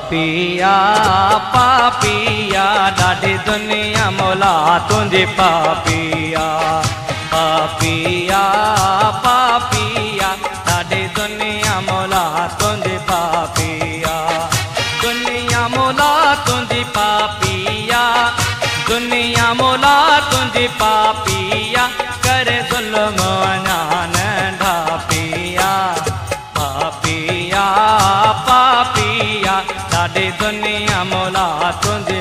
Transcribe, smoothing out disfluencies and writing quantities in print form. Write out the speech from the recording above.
पापिया पापिया ॾाढी दुनिया मौला तुंहिंजी पापिया पापिया पापिया ॾाढी दुनिया मौला तुंहिंजी पापिया दुनिया मौला तुंहिंजी पापिया दुनिया मौला तुंहिंजी पापिया करे ज़ुल्म अञा नंढा पिया पापिया पापिया ॾाढी दुनिया मौला तुंहिंजी